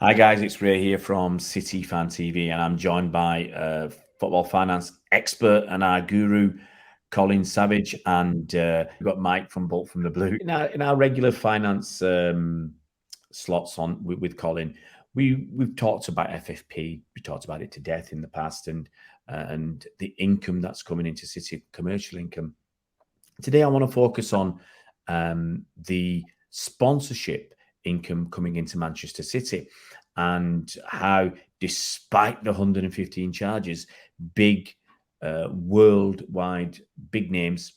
Hi guys, it's Ray here from City Fan TV, and I'm joined by football finance expert and our guru, Colin Savage, and we've got Mike from Bolt from the Blue. In our regular finance slots on with Colin, we've talked about FFP, we talked about it to death in the past, and the income that's coming into City, commercial income. Today, I want to focus on the sponsorship income coming into Manchester City and how, despite the 115 charges, big worldwide big names,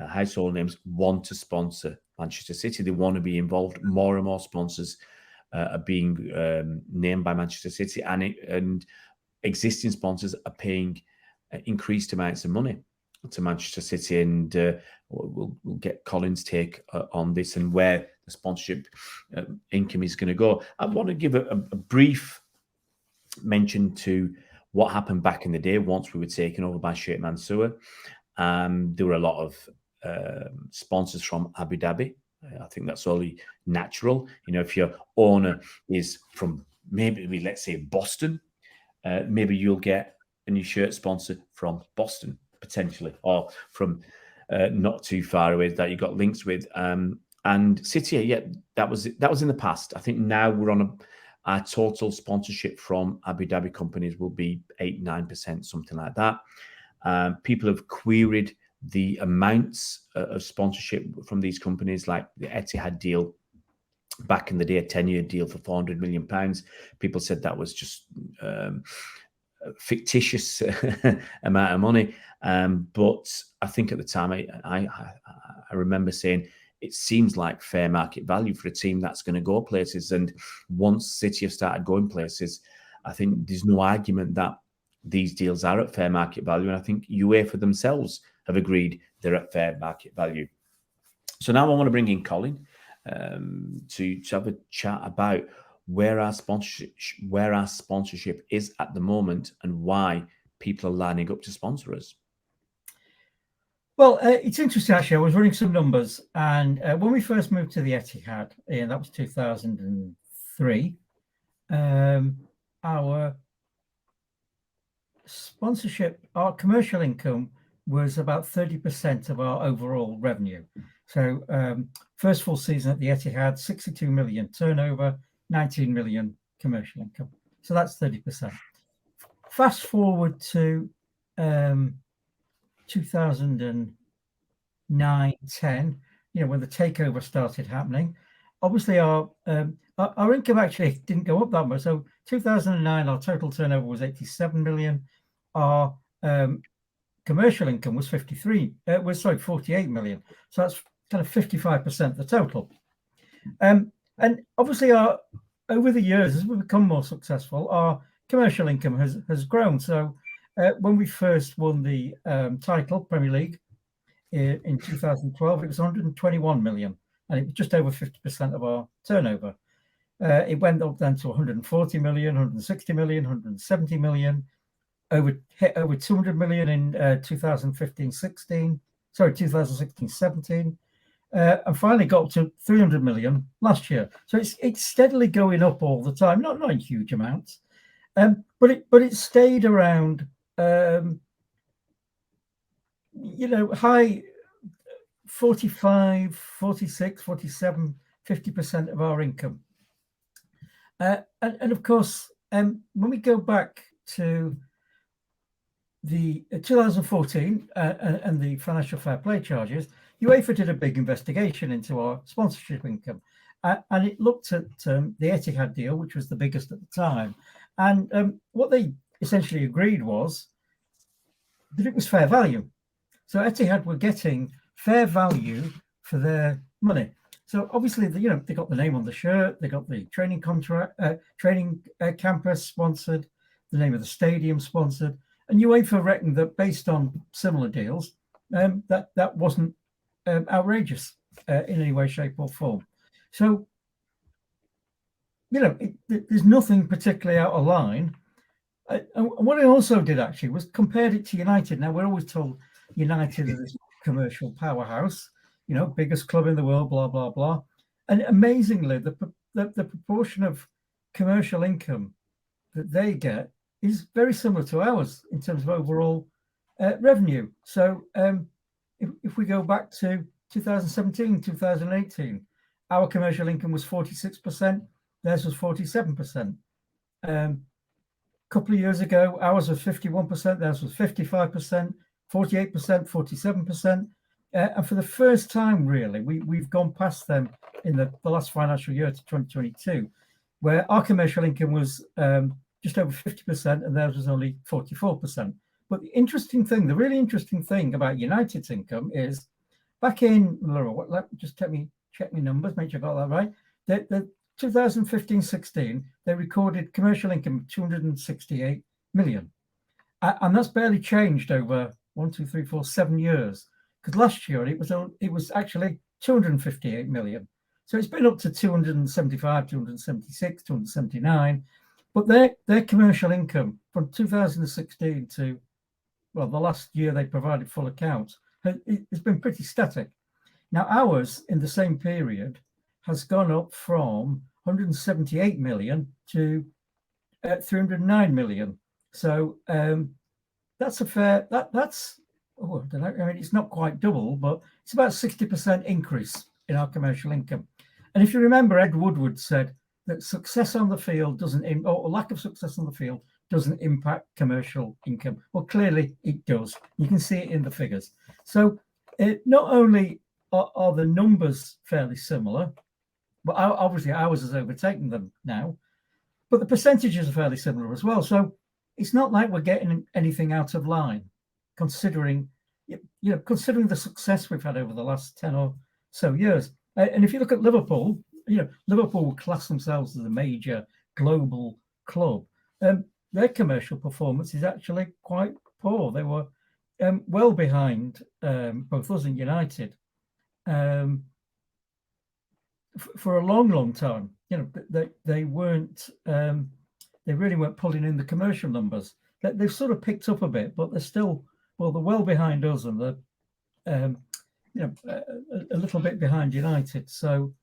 household names, want to sponsor Manchester City. They want to be involved. More and more sponsors are being named by Manchester City, and existing sponsors are paying increased amounts of money to Manchester City, and we'll get Colin's take on this and where the sponsorship income is going to go. I want to give a brief mention to what happened back in the day once we were taken over by Sheikh Mansour. There were a lot of sponsors from Abu Dhabi. I think that's only natural. You know, if your owner is from maybe, let's say, Boston, maybe you'll get a new shirt sponsor from Boston, potentially, or from not too far away that you got links with. And City, yeah, that was in the past. I think now we're on our total sponsorship from Abu Dhabi companies will be 8-9%, something like that. People have queried the amounts of sponsorship from these companies, like the Etihad deal back in the day, a 10-year deal for £400 million. People said that was just fictitious amount of money. But I think at the time, I remember saying it seems like fair market value for a team that's going to go places. And once City have started going places, I think there's no argument that these deals are at fair market value. And I think UEFA themselves have agreed they're at fair market value. So now I want to bring in Colin to have a chat about where our sponsorship is at the moment and why people are lining up to sponsor us. Well, it's interesting, actually. I was running some numbers, and when we first moved to the Etihad, and that was 2003, our sponsorship, our commercial income was about 30% of our overall revenue. So first full season at the Etihad, 62 million turnover, 19 million commercial income. So that's 30%. Fast forward to 2009-10, when the takeover started happening. Obviously, our income actually didn't go up that much. So 2009, our total turnover was 87 million. Our commercial income was 48 million. So that's kind of 55% of the total. And obviously, over the years, as we've become more successful, our commercial income has grown. So when we first won the title, Premier League, in 2012, it was 121 million, and it was just over 50% of our turnover. It went up then to 140 million, 160 million, 170 million, hit over 200 million in 2016-17, and finally got up to 300 million last year. So it's steadily going up all the time, not in huge amounts, but it stayed around, high 45, 46, 47, 50% of our income. And of course, when we go back to the 2014 and the financial fair play charges, UEFA did a big investigation into our sponsorship income, and it looked at the Etihad deal, which was the biggest at the time, and what they essentially agreed was that it was fair value. So Etihad were getting fair value for their money. So obviously, they got the name on the shirt, they got the training contract, campus sponsored, the name of the stadium sponsored, and UEFA reckoned that based on similar deals, that wasn't outrageous in any way, shape, or form. So, there's nothing particularly out of line. And what I also did actually was compared it to United. Now, we're always told United is this commercial powerhouse, biggest club in the world, blah, blah, blah. And amazingly, the proportion of commercial income that they get is very similar to ours in terms of overall revenue. So if we go back to 2017, 2018, our commercial income was 46%, theirs was 47%. A couple of years ago, ours was 51%, theirs was 55%, 48%, 47%. And for the first time, really, we've gone past them in the last financial year to 2022, where our commercial income was just over 50% and theirs was only 44%. But the really interesting thing about United's income is back in, just check my numbers, make sure I got that right. The 2015-16, they recorded commercial income of 268 million. And that's barely changed over 7 years. Because last year it was actually 258 million. So it's been up to 275, 276, 279. But their commercial income from 2016 to, well, the last year they provided full accounts, it's been pretty static. Now, ours in the same period has gone up from 178 million to 309 million. So that's a fair, that's, oh, I don't know, I mean, it's not quite double, but it's about 60% increase in our commercial income. And if you remember, Ed Woodward said that success on the field doesn't, or lack of success on the field doesn't impact commercial income. Well, clearly it does. You can see it in the figures. So not only are the numbers fairly similar, but obviously ours has overtaken them now, but the percentages are fairly similar as well. So it's not like we're getting anything out of line, considering the success we've had over the last 10 or so years. And if you look at Liverpool, Liverpool will class themselves as a major global club. Their commercial performance is actually quite poor. They were well behind both us and United for a long time. They weren't. They really weren't pulling in the commercial numbers. They've sort of picked up a bit, but they're still, well, they're well behind us, and they're a little bit behind United. So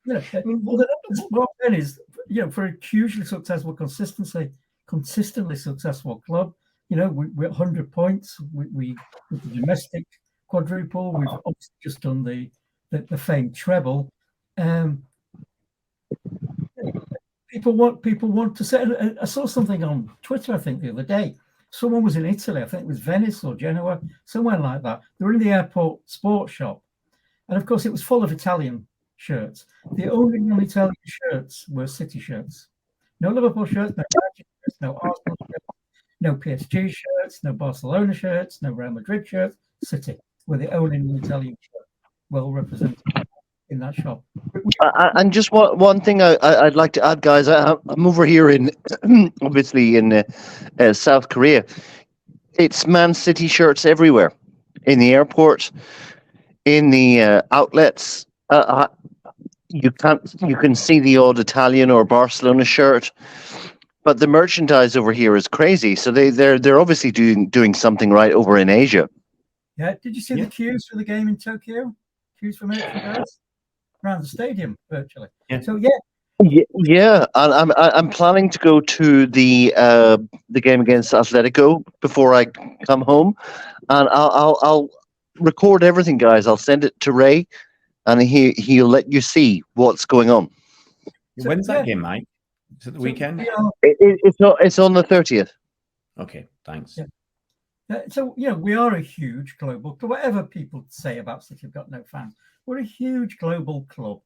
what then is, for a hugely successful, consistently successful club, we're 100 points. We with the domestic quadruple. We've obviously just done the famed treble. People want to say. I saw something on Twitter, I think, the other day. Someone was in Italy, I think it was Venice or Genoa, somewhere like that. They were in the airport sports shop, and of course it was full of Italian shirts. The only non-Italian shirts were City shirts. No Liverpool shirts, no United shirts, no Arsenal shirts, no PSG shirts, no Barcelona shirts, no Real Madrid shirts. City were the only non-Italian shirt well represented in that shop. And just one thing I'd like to add, guys. I'm over here in, obviously in South Korea. It's Man City shirts everywhere, in the airport, in the outlets. You can see the odd Italian or Barcelona shirt, but the merchandise over here is crazy. So they're obviously doing something right over in Asia. Yeah. Did you see the queues for the game in Tokyo? Queues for merchandise around the stadium virtually. Yeah. So yeah, and I'm planning to go to the game against Atletico before I come home, and I'll record everything, guys. I'll send it to Ray, and he'll let you see what's going on. When's that game, Mike? Is it the weekend? It's on the 30th. Okay, thanks. Yeah. So we are a huge global club. Whatever people say about City have got no fans, we're a huge global club,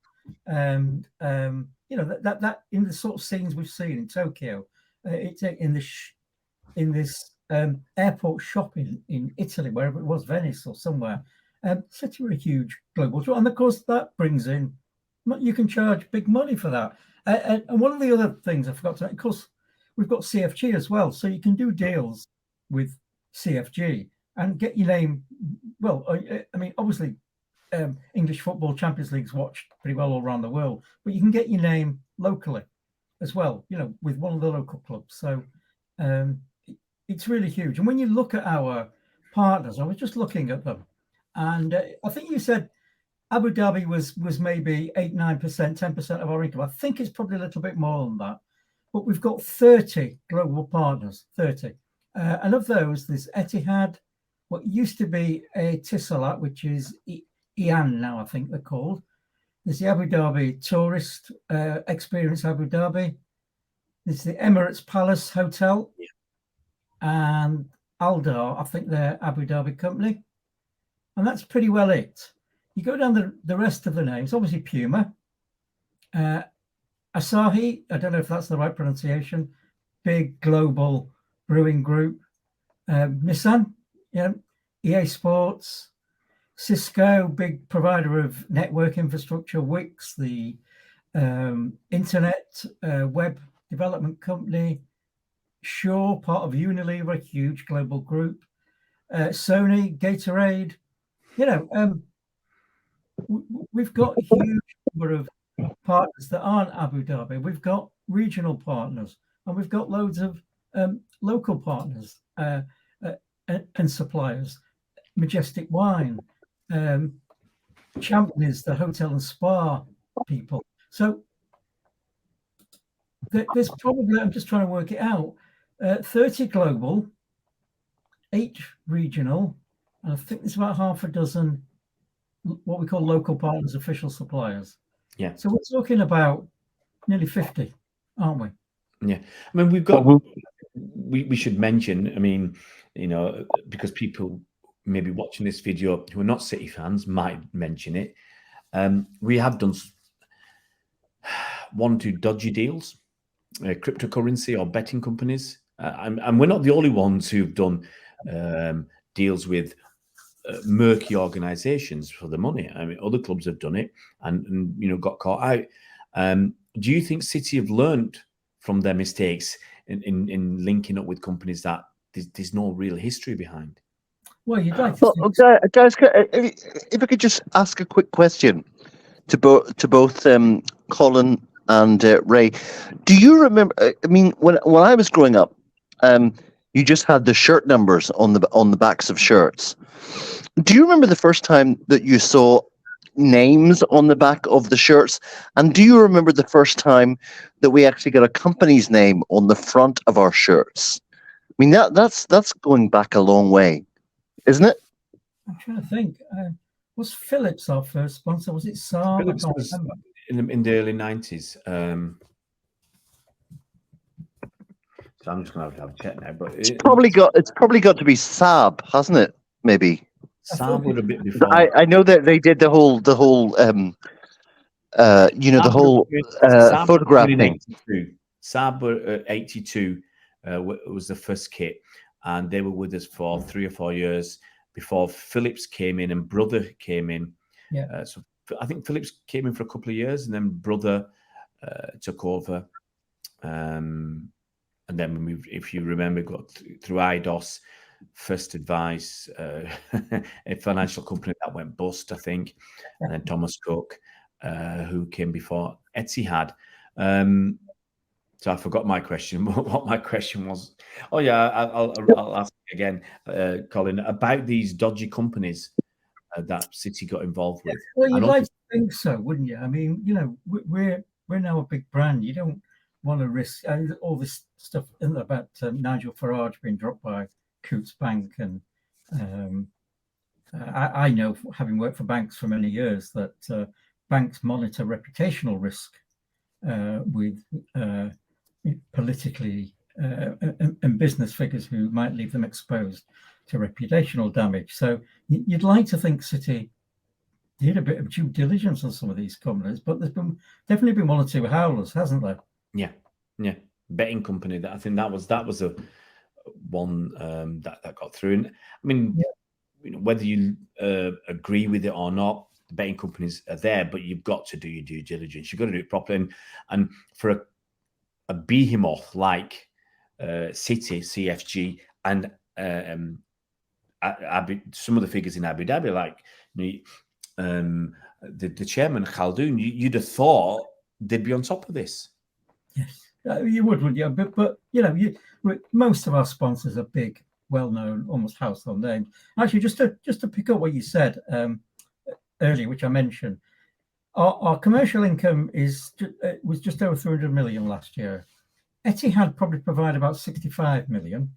and that in the sort of scenes we've seen in Tokyo, it's in this airport shop in Italy, wherever it was, Venice or somewhere. City are a huge global club, and of course that brings in, you can charge big money for that. And one of the other things I forgot to mention, of course, we've got CFG as well, so you can do deals with CFG and get your name. Well, I mean, obviously, English football Champions League's watched pretty well all around the world, but you can get your name locally as well, with one of the local clubs. So it's really huge. And when you look at our partners, I was just looking at them, and I think you said Abu Dhabi was maybe 8-9%, 10% of our income. I think it's probably a little bit more than that. But we've got 30 global partners, 30. And of those, there's Etihad, what used to be a Etisalat, which is EAN now, I think they're called. There's the Abu Dhabi Tourist Experience Abu Dhabi. There's the Emirates Palace Hotel. Yeah. And Aldar, I think they're Abu Dhabi company. And that's pretty well it. You go down the rest of the names, obviously Puma, Asahi, I don't know if that's the right pronunciation, big global brewing group, Nissan, EA Sports, Cisco, big provider of network infrastructure, Wix, the internet web development company, Shaw, part of Unilever, huge global group, Sony, Gatorade, we've got a huge number of partners that aren't Abu Dhabi. We've got regional partners, and we've got loads of local partners and suppliers. Majestic Wine, Champions, the hotel and spa people. So there's probably, I'm just trying to work it out, 30 global, 8 regional, and I think there's about half a dozen what we call local partners, official suppliers. Yeah. So we're talking about nearly 50, aren't we? Yeah. I mean, we've got, we should mention, I mean, because people maybe watching this video who are not City fans might mention it. We have done 1 or 2 dodgy deals, cryptocurrency or betting companies. And we're not the only ones who've done deals with murky organizations for the money. I mean, other clubs have done it and got caught out. Do you think City have learned from their mistakes in linking up with companies that there's no real history behind? Well, you'd like to guys, if I could just ask a quick question to both Colin and Ray. Do you remember? I mean, when I was growing up, you just had the shirt numbers on the backs of shirts. Do you remember the first time that you saw names on the back of the shirts? And do you remember the first time that we actually got a company's name on the front of our shirts? I mean, that's going back a long way, isn't it? I'm trying to think. Was Philips our first sponsor? Was it Saab? Philips was in the early 90s. So I'm just going to have a check now. But it's probably got to be Saab, hasn't it? Maybe. Saab would a bit before. I know that they did the whole photograph thing. Saab 82 was the first kit, and they were with us for 3 or 4 years before Philips came in and Brother came in. Yeah. So I think Philips came in for a couple of years, and then Brother took over. And then we moved, if you remember, got through IDOS, First Advice, a financial company that went bust, I think, and then Thomas Cook, who came before Etihad. So I forgot my question. What my question was? Oh yeah, I'll ask again, Colin, about these dodgy companies that City got involved with. Well, you'd like to think so, wouldn't you? I mean, we're now a big brand. You don't want to risk all this stuff about Nigel Farage being dropped by Coutts Bank, and I know, having worked for banks for many years, that banks monitor reputational risk with politically and business figures who might leave them exposed to reputational damage. So you'd like to think City did a bit of due diligence on some of these companies, but there's definitely been 1 or 2 howlers, hasn't there? Yeah. Betting company, that I think that was a one that got through. And I mean, whether you agree with it or not, the betting companies are there, but you've got to do your due diligence. You've got to do it properly. And for a behemoth like City, CFG, and some of the figures in Abu Dhabi, like the chairman Khaldoon, you'd have thought they'd be on top of this. Yes, you would, wouldn't you? But most of our sponsors are big, well-known, almost household names. Actually, just to pick up what you said, earlier, which I mentioned, our commercial income was just over 300 million last year. Etihad probably provide about 65 million.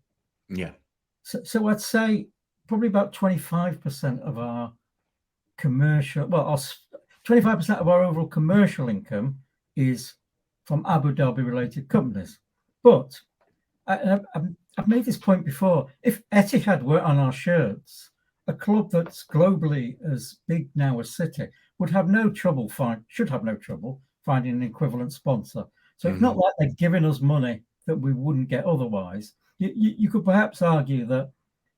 Yeah. So I'd say probably about 25% of our commercial, 25% of our overall commercial income is from Abu Dhabi related companies. But I've made this point before. If Etihad were on our shirts, a club that's globally as big now as City should have no trouble finding an equivalent sponsor. So it's not like they're giving us money that we wouldn't get otherwise. You could perhaps argue that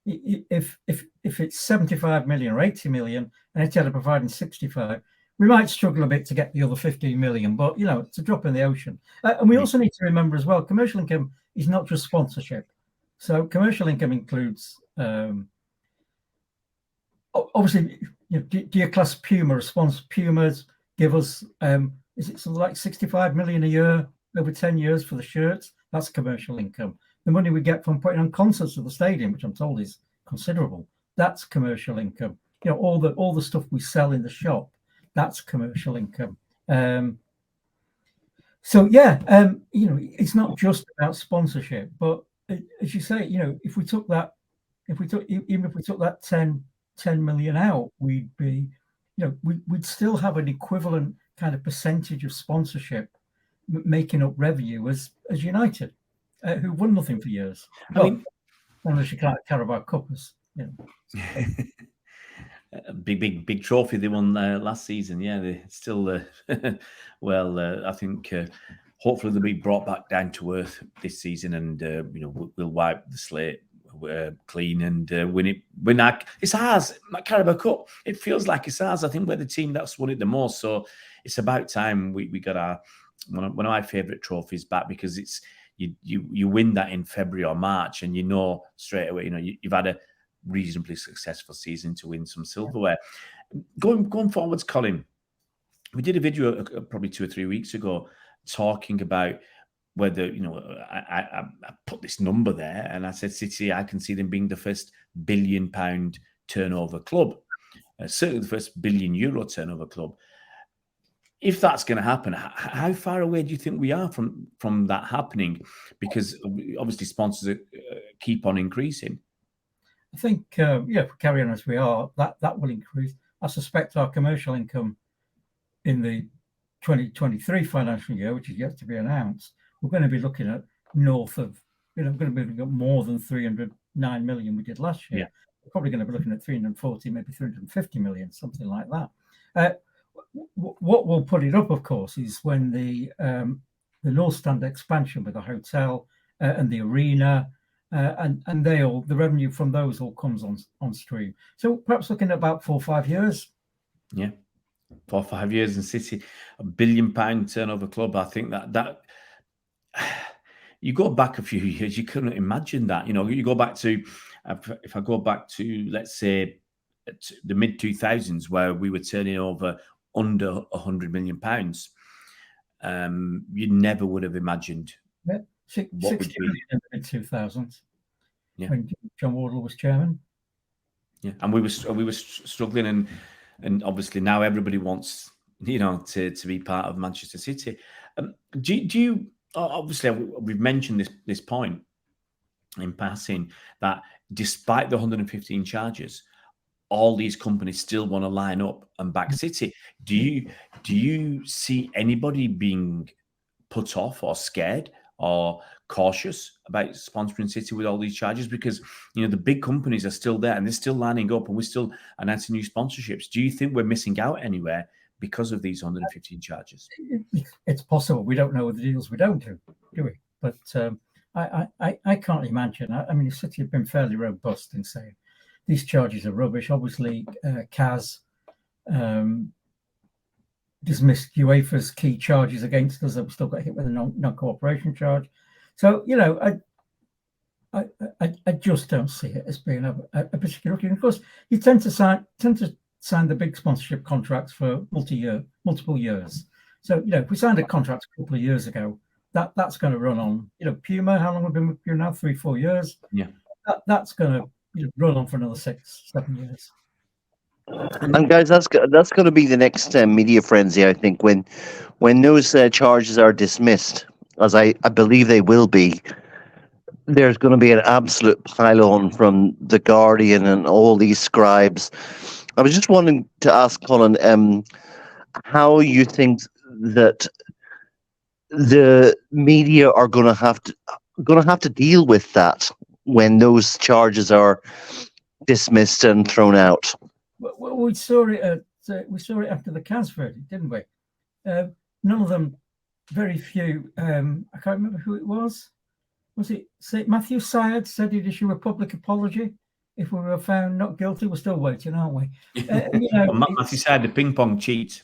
if it's 75 million or 80 million and Etihad are providing 65, we might struggle a bit to get the other 15 million, but it's a drop in the ocean. And we also need to remember as well, commercial income is not just sponsorship. So commercial income includes, obviously, do you class Puma as sponsor? Pumas give us, is it something like 65 million a year over 10 years for the shirts? That's commercial income. The money we get from putting on concerts at the stadium, which I'm told is considerable, that's commercial income. All the stuff we sell in the shop, that's commercial income. It's not just about sponsorship, but as you say, if we took that 10 million out, we'd still have an equivalent kind of percentage of sponsorship making up revenue as United, who won nothing for years. Unless you can't Carabao Cup us. A big trophy they won last season. Yeah, they still I think hopefully they'll be brought back down to earth this season, and we'll wipe the slate clean and win it. It's ours, Carabao Cup. It feels like it's ours. I think we're the team that's won it the most. So it's about time we got our one of my favourite trophies back, because it's you win that in February or March, and straight away you've had a reasonably successful season to win some silverware. Going forwards, Colin, we did a video probably 2 or 3 weeks ago talking about whether I put this number there, and I said City, I can see them being the first £1 billion turnover club, certainly the first €1 billion turnover club. If that's going to happen, how far away do you think we are from that happening? Because obviously sponsors keep on increasing. I think, if we carry on as we are, that will increase. I suspect our commercial income in the 2023 financial year, which is yet to be announced, we're going to be looking at north of, going to be looking at more than 309 million we did last year. Yeah. We're probably going to be looking at 340, maybe 350 million, something like that. What will put it up, of course, is when the North Stand expansion with the hotel and the arena, and the revenue from those all comes on stream. So perhaps looking at about 4 or 5 years. Yeah, 4 or 5 years in City, £1 billion turnover club. I think that you go back a few years, you couldn't imagine that. You go back to, if I go back to, let's say, the mid 2000s, where we were turning over under £100 million, you never would have imagined. Yeah. 60 million in the mid 2000s. Yeah. When John Wardle was chairman. Yeah, and we were struggling, and obviously now everybody wants to be part of Manchester City. Do you obviously we've mentioned this point in passing, that despite the 115 charges, all these companies still want to line up and back City. Do you see anybody being put off or scared or cautious about sponsoring City with all these charges? Because the big companies are still there and they're still lining up, and we're still announcing new sponsorships. Do you think we're missing out anywhere because of these 115 charges? It's possible. We don't know the deals we don't do we? But I can't imagine. I mean, City have been fairly robust in saying these charges are rubbish. Obviously, CAS dismissed UEFA's key charges against us. We've still got hit with a non-cooperation charge. So, I just don't see it as being a particular issue. Of course, you tend to sign the big sponsorship contracts for multiple years. So, if we signed a contract a couple of years ago, that's going to run on. Puma, how long have we been with Puma now? 3-4 years. Yeah, That's going to run on for another 6-7 years. And guys, that's going to be the next media frenzy, I think, when those charges are dismissed, as I believe they will be. There's going to be an absolute pile-on from the Guardian and all these scribes. I was just wanting to ask Colin, how you think that the media are going to have to deal with that when those charges are dismissed and thrown out. Well, we saw it after the Cas verdict, didn't we? None of them. Very few. I can't remember who it was. Was it Matthew Syed said he'd issue a public apology if we were found not guilty? We're still waiting, aren't we? Matthew Syed, the ping pong cheat.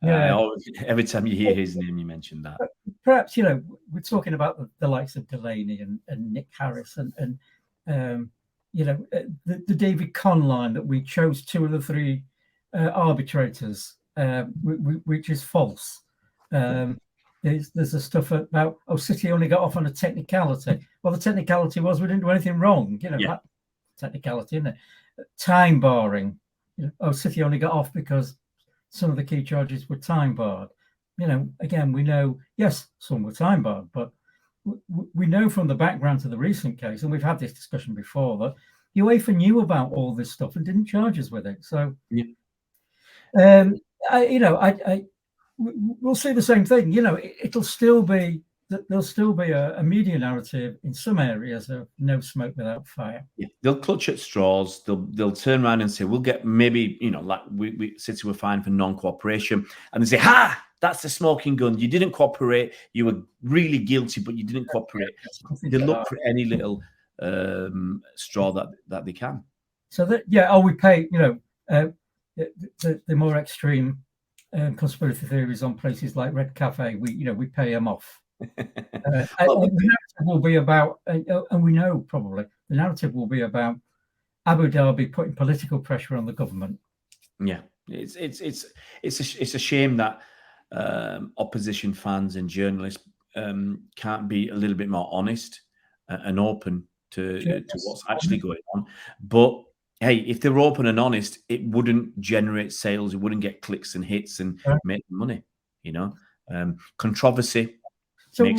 Yeah. Every time you hear his name, you mention that. Perhaps, we're talking about the likes of Delaney and Nick Harris and the David Conn line that we chose 2 of the 3 arbitrators, which is false. There's the stuff about, City only got off on a technicality. Well, the technicality was we didn't do anything wrong. That technicality, isn't it? Time barring. City only got off because some of the key charges were time barred. Again, we know, yes, some were time barred, but we know from the background to the recent case, and we've had this discussion before, that UEFA knew about all this stuff and didn't charge us with it. So, we'll see the same thing. It'll still be that there'll still be a media narrative in some areas of no smoke without fire. Yeah, they'll clutch at straws. They'll turn around and say, "We'll get maybe like we City were fined for non-cooperation," and they say, "Ha! That's the smoking gun. You didn't cooperate. You were really guilty, but you didn't cooperate." They look for any little straw that they can. So we pay. The more extreme conspiracy theories on places like Red Cafe, we pay them off. The narrative will be about, and we know probably the narrative will be about Abu Dhabi putting political pressure on the government. Yeah, it's a shame that opposition fans and journalists can't be a little bit more honest and open to what's actually going on. But hey, if they were open and honest, it wouldn't generate sales. It wouldn't get clicks and hits and make money. Controversy. So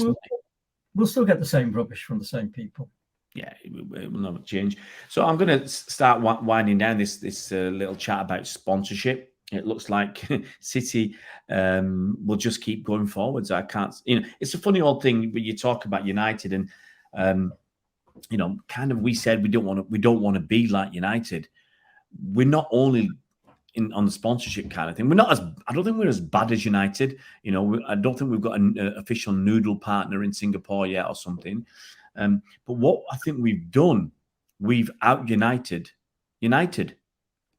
we'll still get the same rubbish from the same people. Yeah, it will not change. So I'm going to start winding down this little chat about sponsorship. It looks like City will just keep going forwards. I can't. It's a funny old thing when you talk about United and kind of we said we don't want to be like United. We're not only on the sponsorship kind of thing. I don't think we're as bad as United. I don't think we've got an official noodle partner in Singapore yet or something. But what I think we've done, we've out-United United.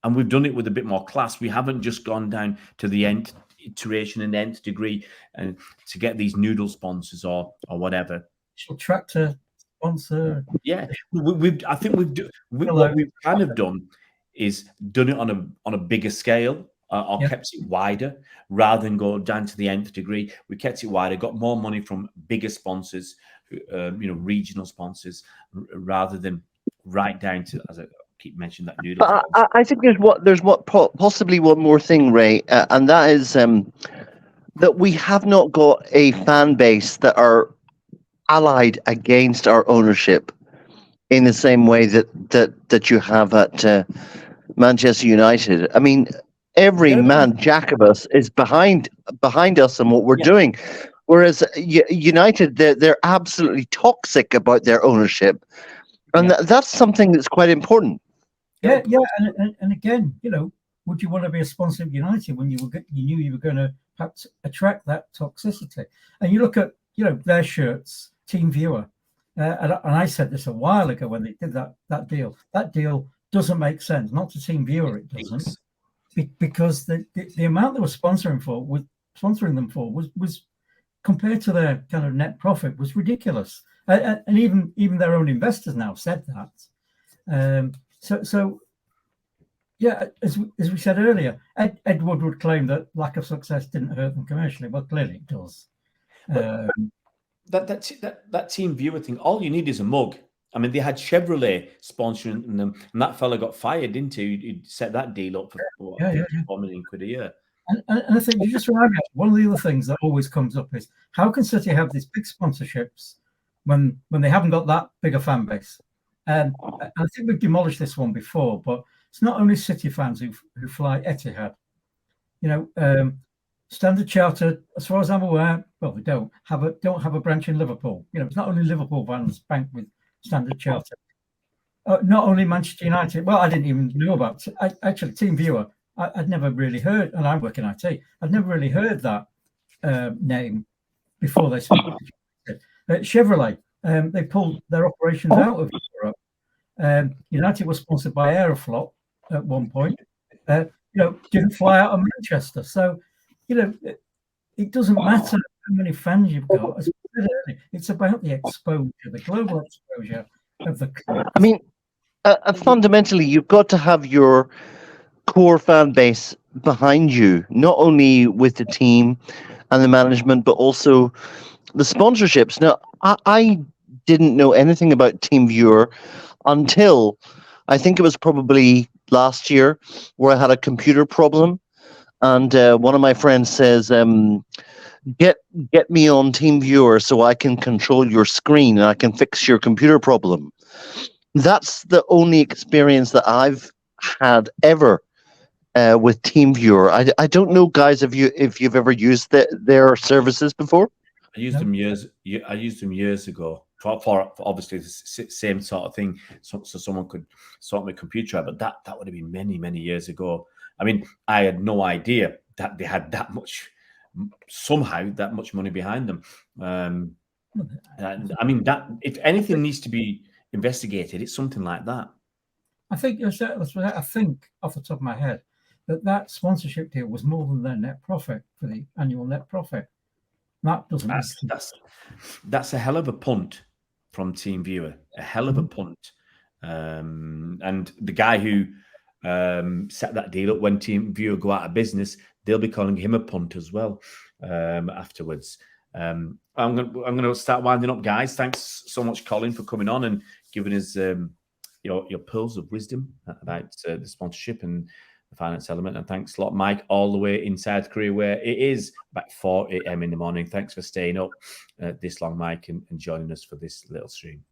And we've done it with a bit more class. We haven't just gone down to the nth iteration and nth degree and to get these noodle sponsors or whatever. Tractor sponsor. Yeah. I think what we've kind of done is done it on a bigger scale or kept it wider rather than go down to the nth degree. We kept it wider, got more money from bigger sponsors, regional sponsors, rather than right down to, as I keep mentioning, that noodle. But I think there's possibly one more thing, Ray, and that is that we have not got a fan base that are allied against our ownership in the same way that you have at Manchester United. I mean, every man jack of us is behind us and what we're doing. Whereas United, they're absolutely toxic about their ownership, and that's something that's quite important. Yeah, and again, would you want to be a sponsor of United when you knew you were going to perhaps attract that toxicity? And you look at their shirts, Team Viewer, and I said this a while ago when they did that deal. That deal doesn't make sense. Not to Team Viewer, it doesn't, because the amount they were sponsoring them for was compared to their kind of net profit was ridiculous. And even their own investors now said that. So as we said earlier, Ed Wood would claim that lack of success didn't hurt them commercially. Well, clearly it does. That Team Viewer thing, all you need is a mug I mean, they had Chevrolet sponsoring them, and that fella got fired, didn't he? He'd set that deal up for what, Yeah, yeah, 54 million quid a year. And I think you just remind me, one of the other things that always comes up is how can City have these big sponsorships when they haven't got that big a fan base? And I think we've demolished this one before, but it's not only City fans who fly Etihad. You know, Standard Chartered, as far as I'm aware, well, they don't have a branch in Liverpool. You know, it's not only Liverpool fans bank with Standard Chartered. Not only Manchester United. Well, I didn't even know about actually TeamViewer. I'd never really heard, and I work in IT. I'd never really heard that name before they started. Chevrolet, they pulled their operations out of Europe. United was sponsored by Aeroflot at one point. You know, didn't fly out of Manchester. So, you know, it doesn't matter how many fans you've got. As I said earlier, it's about the exposure, the global exposure of the club. I mean, fundamentally, you've got to have your core fan base behind you, not only with the team and the management, but also the sponsorships. Now, I didn't know anything about TeamViewer until I think it was probably last year where I had a computer problem. And one of my friends says, get me on TeamViewer so I can control your screen and I can fix your computer problem. That's the only experience that I've had ever with TeamViewer. I don't know, guys, if you've ever used their services before. I used them years ago for obviously the same sort of thing, so someone could sort my computer out. But that would have been many years ago. I mean, I had no idea that they had that much money behind them. And I mean, that if anything needs to be investigated, it's something like that. I think I think off the top of my head that sponsorship deal was more than their net profit for the annual net profit. That doesn't. That's a hell of a punt from TeamViewer. A hell of a punt. And the guy who set that deal up, when TeamViewer go out of business, they'll be calling him a punt as well afterwards. I'm going to start winding up, guys. Thanks so much, Colin, for coming on and giving us your pearls of wisdom about the sponsorship and the finance element. And thanks a lot, Mike, all the way in South Korea, where it is about 4 a.m. in the morning. Thanks for staying up this long, Mike, and joining us for this little stream.